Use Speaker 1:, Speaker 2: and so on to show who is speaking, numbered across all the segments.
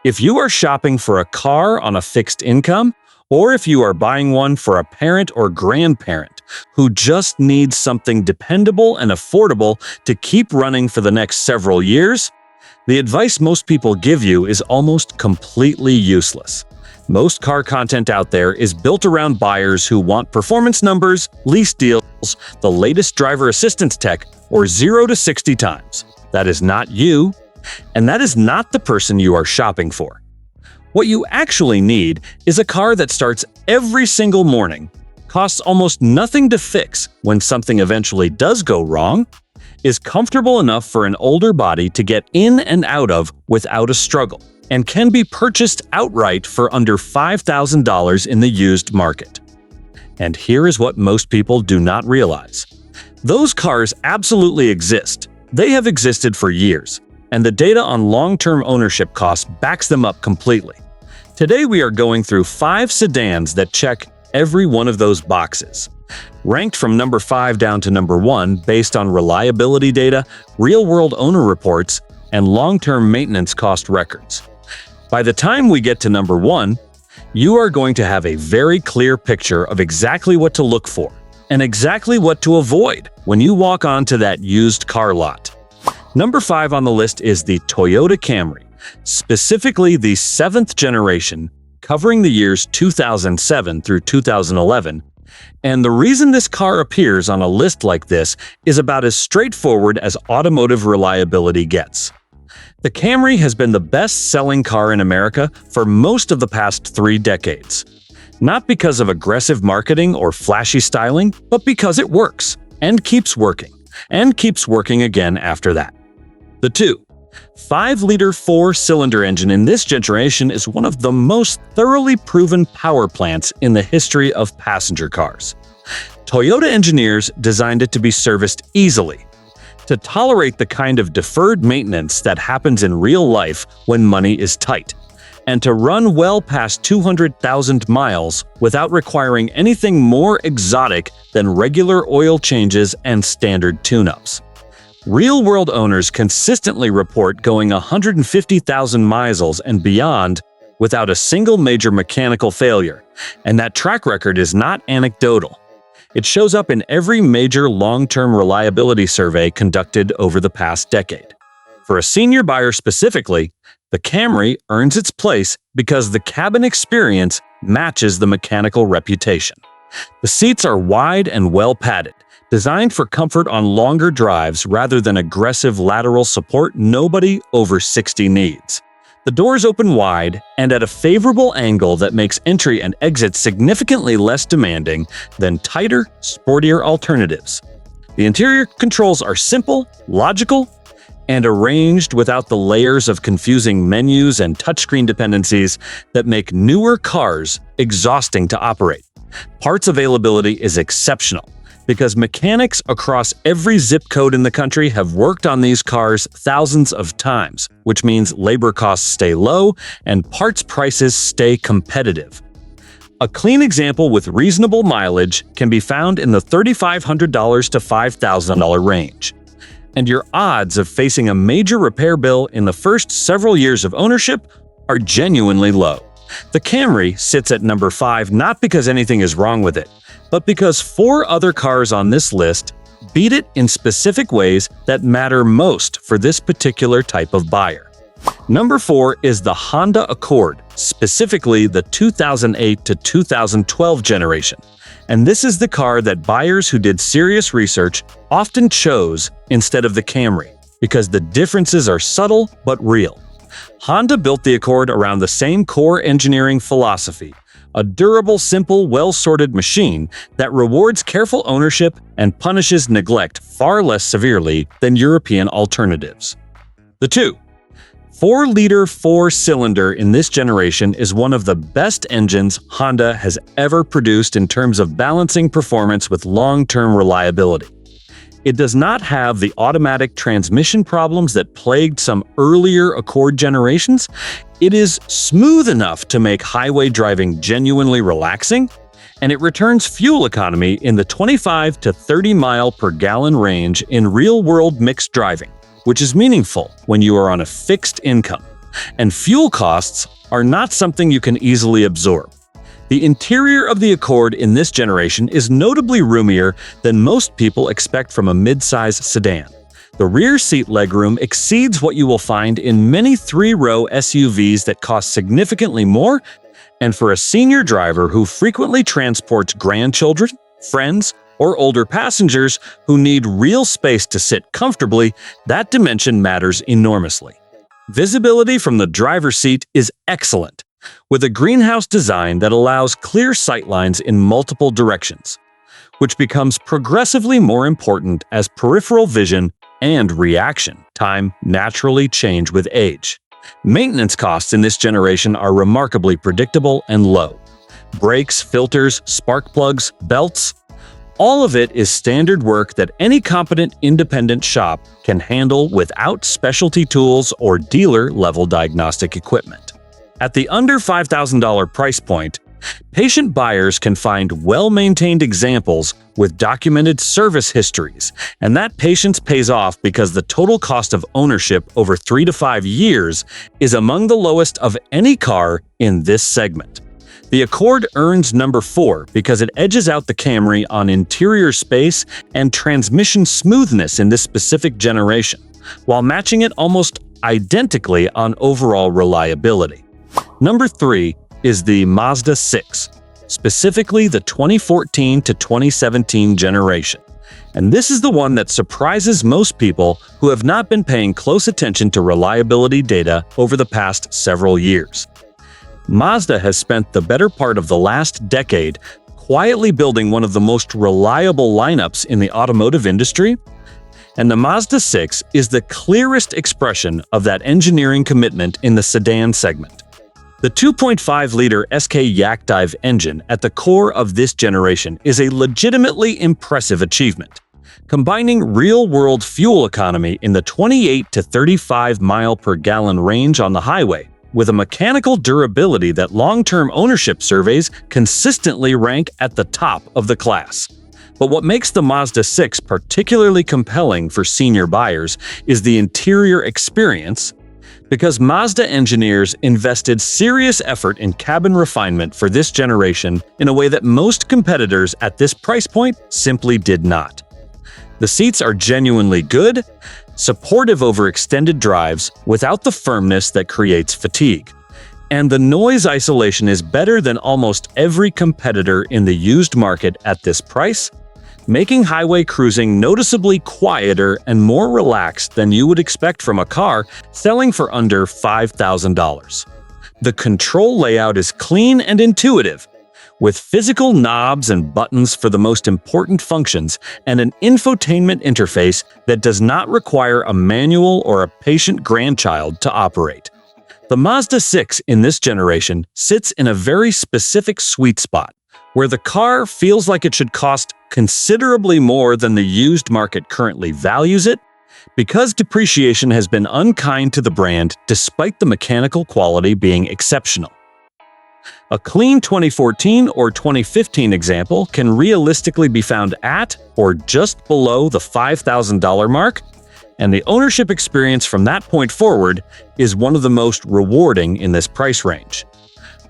Speaker 1: If you are shopping for a car on a fixed income, or if you are buying one for a parent or grandparent who just needs something dependable and affordable to keep running for the next several years, the advice most people give you is almost completely useless. Most car content out there is built around buyers who want performance numbers, lease deals, the latest driver assistance tech, or 0 to 60 times. That is not you, and that is not the person you are shopping for. What you actually need is a car that starts every single morning, costs almost nothing to fix when something eventually does go wrong, is comfortable enough for an older body to get in and out of without a struggle, and can be purchased outright for under $5,000 in the used market. And here is what most people do not realize. Those cars absolutely exist. They have existed for years, and the data on long-term ownership costs backs them up completely. Today we are going through 5 sedans that check every one of those boxes. Ranked from number 5 down to number 1 based on reliability data, real-world owner reports, and long-term maintenance cost records. By the time we get to number 1, you are going to have a very clear picture of exactly what to look for and exactly what to avoid when you walk onto that used car lot. Number 5 on the list is the Toyota Camry, specifically the 7th generation, covering the years 2007 through 2011. And the reason this car appears on a list like this is about as straightforward as automotive reliability gets. The Camry has been the best-selling car in America for most of the past 3 decades. Not because of aggressive marketing or flashy styling, but because it works, and keeps working again after that. The 5-liter 4-cylinder engine in this generation is one of the most thoroughly proven power plants in the history of passenger cars. Toyota engineers designed it to be serviced easily, to tolerate the kind of deferred maintenance that happens in real life when money is tight, and to run well past 200,000 miles without requiring anything more exotic than regular oil changes and standard tune-ups. Real-world owners consistently report going 150,000 miles and beyond without a single major mechanical failure, and that track record is not anecdotal. It shows up in every major long-term reliability survey conducted over the past decade. For a senior buyer specifically, the Camry earns its place because the cabin experience matches the mechanical reputation. The seats are wide and well-padded, designed for comfort on longer drives rather than aggressive lateral support nobody over 60 needs. The doors open wide and at a favorable angle that makes entry and exit significantly less demanding than tighter, sportier alternatives. The interior controls are simple, logical, and arranged without the layers of confusing menus and touchscreen dependencies that make newer cars exhausting to operate. Parts availability is exceptional, because mechanics across every zip code in the country have worked on these cars thousands of times, which means labor costs stay low and parts prices stay competitive. A clean example with reasonable mileage can be found in the $3,500 to $5,000 range. And your odds of facing a major repair bill in the first several years of ownership are genuinely low. The Camry sits at number 5 not because anything is wrong with it, but because 4 other cars on this list beat it in specific ways that matter most for this particular type of buyer. Number 4 is the Honda Accord, specifically the 2008 to 2012 generation. And this is the car that buyers who did serious research often chose instead of the Camry, because the differences are subtle but real. Honda built the Accord around the same core engineering philosophy, a durable, simple, well-sorted machine that rewards careful ownership and punishes neglect far less severely than European alternatives. The 4-liter 4-cylinder in this generation is one of the best engines Honda has ever produced in terms of balancing performance with long-term reliability. It does not have the automatic transmission problems that plagued some earlier Accord generations. It is smooth enough to make highway driving genuinely relaxing, and it returns fuel economy in the 25 to 30 mile per gallon range in real-world mixed driving, which is meaningful when you are on a fixed income. and fuel costs are not something you can easily absorb. The interior of the Accord in this generation is notably roomier than most people expect from a mid-size sedan. The rear seat legroom exceeds what you will find in many three-row SUVs that cost significantly more, and for a senior driver who frequently transports grandchildren, friends, or older passengers who need real space to sit comfortably, that dimension matters enormously. Visibility from the driver's seat is excellent, with a greenhouse design that allows clear sightlines in multiple directions, which becomes progressively more important as peripheral vision and reaction time naturally change with age. Maintenance costs in this generation are remarkably predictable and low. Brakes, filters, spark plugs, belts, all of it is standard work that any competent independent shop can handle without specialty tools or dealer-level diagnostic equipment. At the under $5,000 price point, patient buyers can find well-maintained examples with documented service histories, and that patience pays off because the total cost of ownership over 3 to 5 years is among the lowest of any car in this segment. The Accord earns number 4 because it edges out the Camry on interior space and transmission smoothness in this specific generation, while matching it almost identically on overall reliability. Number 3 is the Mazda 6, specifically the 2014 to 2017 generation. And this is the one that surprises most people who have not been paying close attention to reliability data over the past several years. Mazda has spent the better part of the last decade quietly building one of the most reliable lineups in the automotive industry, and the Mazda 6 is the clearest expression of that engineering commitment in the sedan segment. The 2.5-liter SK Yak Dive engine at the core of this generation is a legitimately impressive achievement, combining real-world fuel economy in the 28 to 35 mile per gallon range on the highway with a mechanical durability that long-term ownership surveys consistently rank at the top of the class. But what makes the Mazda 6 particularly compelling for senior buyers is the interior experience, because Mazda engineers invested serious effort in cabin refinement for this generation in a way that most competitors at this price point simply did not. The seats are genuinely good, supportive over extended drives without the firmness that creates fatigue. And the noise isolation is better than almost every competitor in the used market at this price, making highway cruising noticeably quieter and more relaxed than you would expect from a car selling for under $5,000. The control layout is clean and intuitive, with physical knobs and buttons for the most important functions and an infotainment interface that does not require a manual or a patient grandchild to operate. The Mazda 6 in this generation sits in a very specific sweet spot, where the car feels like it should cost considerably more than the used market currently values it, because depreciation has been unkind to the brand despite the mechanical quality being exceptional. A clean 2014 or 2015 example can realistically be found at or just below the $5,000 mark, and the ownership experience from that point forward is one of the most rewarding in this price range.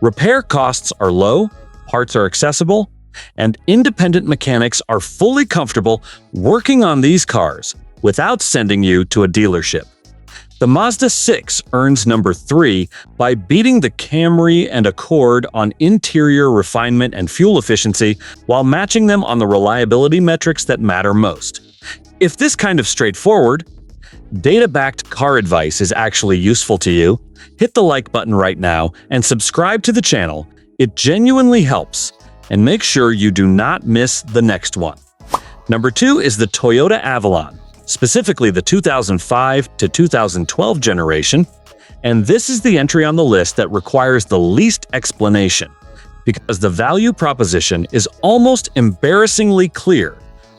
Speaker 1: Repair costs are low, parts are accessible, and independent mechanics are fully comfortable working on these cars without sending you to a dealership. The Mazda 6 earns number 3 by beating the Camry and Accord on interior refinement and fuel efficiency while matching them on the reliability metrics that matter most. If this kind of straightforward, data-backed car advice is actually useful to you, hit the like button right now and subscribe to the channel. It genuinely helps, and make sure you do not miss the next one. Number 2 is the Toyota Avalon, specifically the 2005 to 2012 generation, and this is the entry on the list that requires the least explanation, because the value proposition is almost embarrassingly clear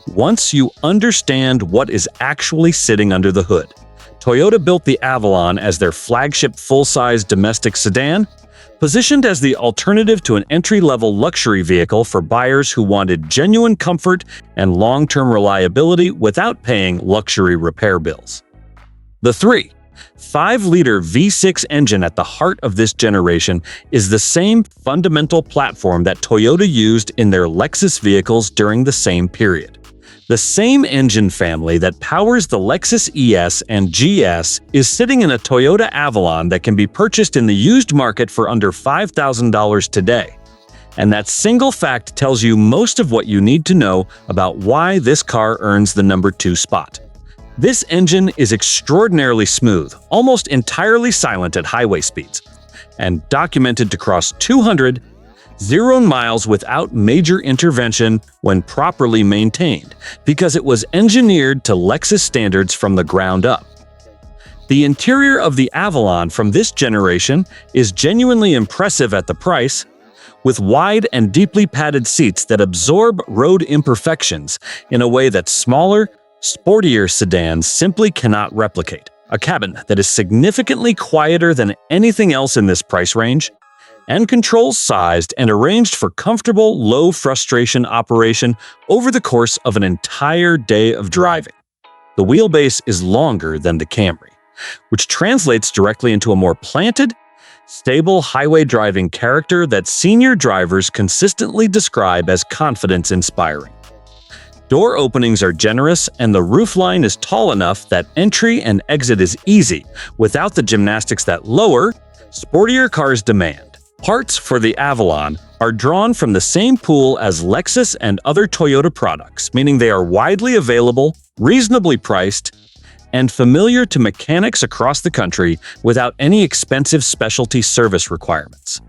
Speaker 1: once you understand what is actually sitting under the hood. Toyota built the Avalon as their flagship full-size domestic sedan, positioned as the alternative to an entry-level luxury vehicle for buyers who wanted genuine comfort and long-term reliability without paying luxury repair bills. The 3. 5-liter V6 engine at the heart of this generation is the same fundamental platform that Toyota used in their Lexus vehicles during the same period. The same engine family that powers the Lexus ES and GS is sitting in a Toyota Avalon that can be purchased in the used market for under $5,000 today. And that single fact tells you most of what you need to know about why this car earns the number 2 spot. This engine is extraordinarily smooth, almost entirely silent at highway speeds, and documented to cross 200 miles without major intervention when properly maintained, because it was engineered to Lexus standards from the ground up. The interior of the Avalon from this generation is genuinely impressive at the price, with wide and deeply padded seats that absorb road imperfections in a way that smaller, sportier sedans simply cannot replicate. A cabin that is significantly quieter than anything else in this price range, and controls sized and arranged for comfortable, low-frustration operation over the course of an entire day of driving. The wheelbase is longer than the Camry, which translates directly into a more planted, stable highway driving character that senior drivers consistently describe as confidence-inspiring. Door openings are generous and the roofline is tall enough that entry and exit is easy without the gymnastics that lower, sportier cars demand. Parts for the Avalon are drawn from the same pool as Lexus and other Toyota products, meaning they are widely available, reasonably priced, and familiar to mechanics across the country without any expensive specialty service requirements.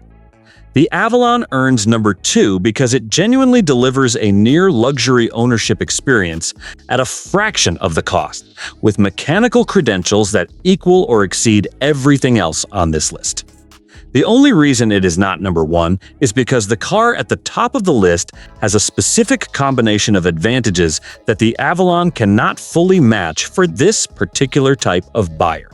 Speaker 1: The Avalon earns number 2 because it genuinely delivers a near-luxury ownership experience at a fraction of the cost, with mechanical credentials that equal or exceed everything else on this list. The only reason it is not number 1 is because the car at the top of the list has a specific combination of advantages that the Avalon cannot fully match for this particular type of buyer.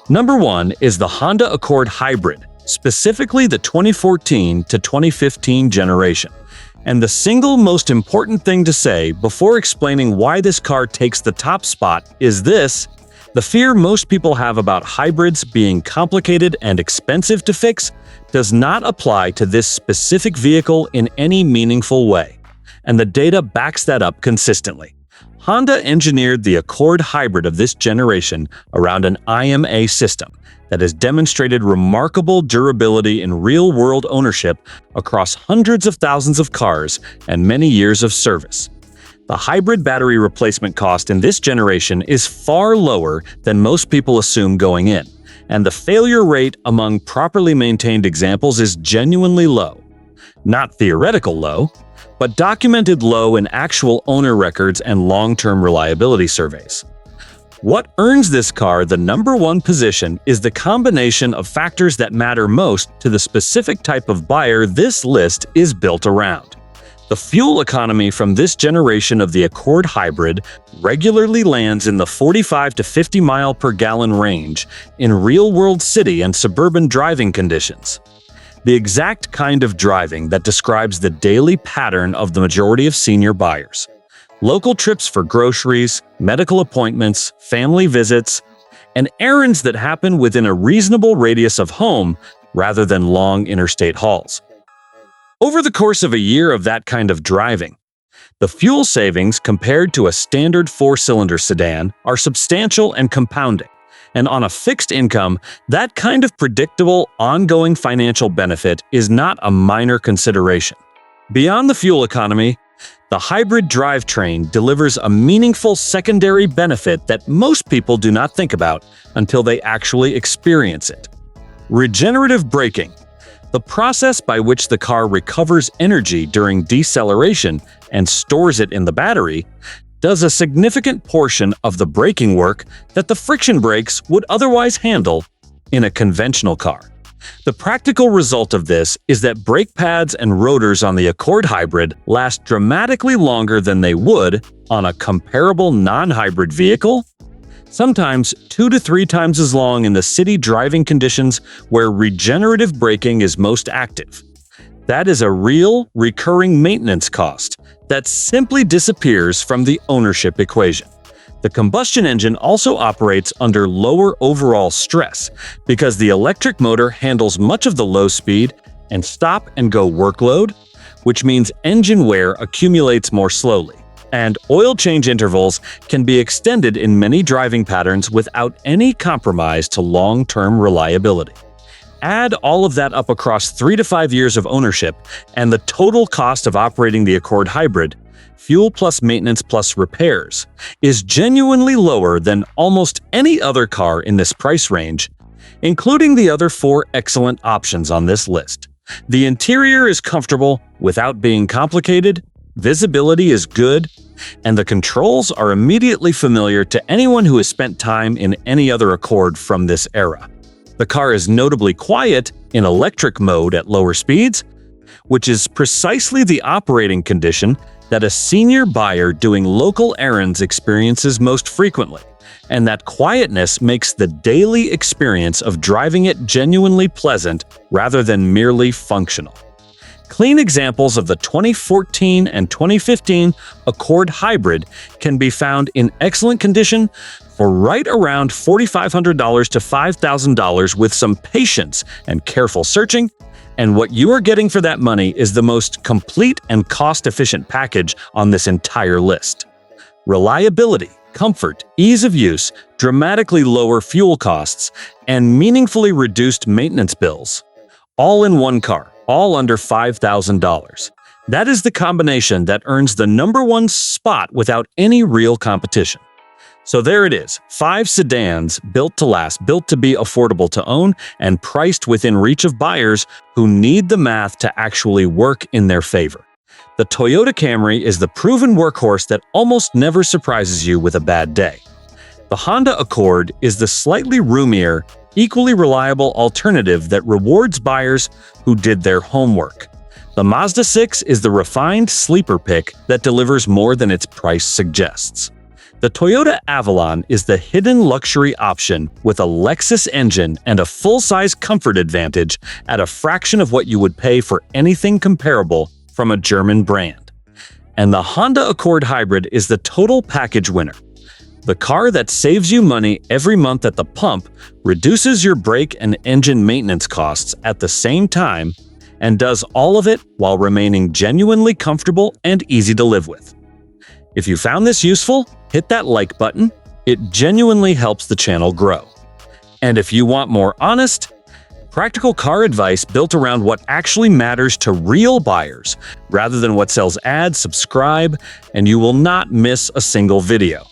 Speaker 1: Number 1 is the Honda Accord Hybrid, specifically the 2014 to 2015 generation. And the single most important thing to say before explaining why this car takes the top spot is this: the fear most people have about hybrids being complicated and expensive to fix does not apply to this specific vehicle in any meaningful way, and the data backs that up consistently. Honda engineered the Accord Hybrid of this generation around an IMA system that has demonstrated remarkable durability in real-world ownership across hundreds of thousands of cars and many years of service. The hybrid battery replacement cost in this generation is far lower than most people assume going in, and the failure rate among properly maintained examples is genuinely low. Not theoretical low, but documented low in actual owner records and long-term reliability surveys. What earns this car the number 1 position is the combination of factors that matter most to the specific type of buyer this list is built around. The fuel economy from this generation of the Accord Hybrid regularly lands in the 45 to 50 mile per gallon range in real-world city and suburban driving conditions. The exact kind of driving that describes the daily pattern of the majority of senior buyers. Local trips for groceries, medical appointments, family visits, and errands that happen within a reasonable radius of home rather than long interstate hauls. Over the course of a year of that kind of driving, the fuel savings compared to a standard 4-cylinder sedan are substantial and compounding, and on a fixed income, that kind of predictable, ongoing financial benefit is not a minor consideration. Beyond the fuel economy, the hybrid drivetrain delivers a meaningful secondary benefit that most people do not think about until they actually experience it. Regenerative braking, the process by which the car recovers energy during deceleration and stores it in the battery, does a significant portion of the braking work that the friction brakes would otherwise handle in a conventional car. The practical result of this is that brake pads and rotors on the Accord Hybrid last dramatically longer than they would on a comparable non-hybrid vehicle, sometimes 2 to 3 times as long in the city driving conditions where regenerative braking is most active. That is a real, recurring maintenance cost that simply disappears from the ownership equation. The combustion engine also operates under lower overall stress because the electric motor handles much of the low speed and stop-and-go workload, which means engine wear accumulates more slowly, and oil change intervals can be extended in many driving patterns without any compromise to long-term reliability. Add all of that up across 3 to 5 years of ownership, and the total cost of operating the Accord Hybrid, fuel plus maintenance plus repairs, is genuinely lower than almost any other car in this price range, including the other 4 excellent options on this list. The interior is comfortable without being complicated, visibility is good, and the controls are immediately familiar to anyone who has spent time in any other Accord from this era. The car is notably quiet in electric mode at lower speeds, which is precisely the operating condition that a senior buyer doing local errands experiences most frequently, and that quietness makes the daily experience of driving it genuinely pleasant rather than merely functional. Clean examples of the 2014 and 2015 Accord Hybrid can be found in excellent condition for right around $4,500 to $5,000 with some patience and careful searching, and what you are getting for that money is the most complete and cost-efficient package on this entire list. Reliability, comfort, ease of use, dramatically lower fuel costs, and meaningfully reduced maintenance bills. All in one car, all under $5,000. That is the combination that earns the #1 spot without any real competition. So there it is, 5 sedans built to last, built to be affordable to own, and priced within reach of buyers who need the math to actually work in their favor. The Toyota Camry is the proven workhorse that almost never surprises you with a bad day. The Honda Accord is the slightly roomier, equally reliable alternative that rewards buyers who did their homework. The Mazda 6 is the refined sleeper pick that delivers more than its price suggests. The Toyota Avalon is the hidden luxury option with a Lexus engine and a full-size comfort advantage at a fraction of what you would pay for anything comparable from a German brand. And the Honda Accord Hybrid is the total package winner. The car that saves you money every month at the pump, reduces your brake and engine maintenance costs at the same time, and does all of it while remaining genuinely comfortable and easy to live with. If you found this useful, hit that like button. It genuinely helps the channel grow. And if you want more honest, practical car advice built around what actually matters to real buyers, rather than what sells ads, subscribe, and you will not miss a single video.